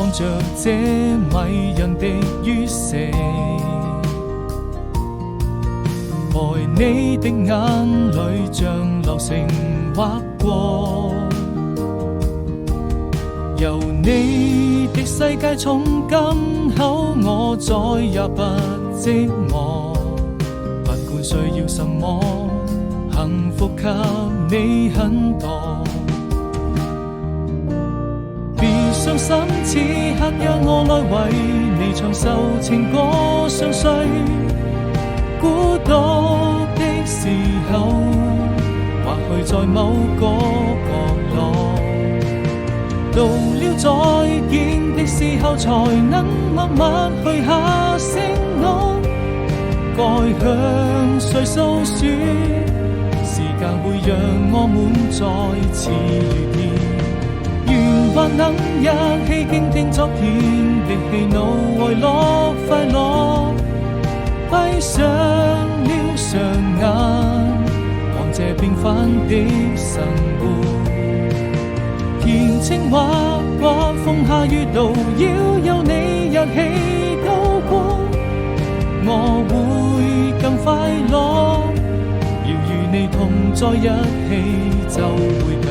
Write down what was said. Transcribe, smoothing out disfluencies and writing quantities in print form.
看着這迷人的於蛇，愛你的眼淚像流星劃過，由你的世界從今後我再也不寂寞，不管需要什麼，幸福給你很多。別傷心，此刻讓我來為你唱首情歌，相隨孤獨的時候，或許在某個角落，到了再見的時候，才能默默許下承諾，該向誰訴說？時間會讓我們再次遇見，願還能一起傾聽昨天的喜怒哀樂快樂，閉上了雙眼，看這平凡的生活。填情畫過風下雨路，要有你一起渡過，我會更快樂。要與你同在一起，就會更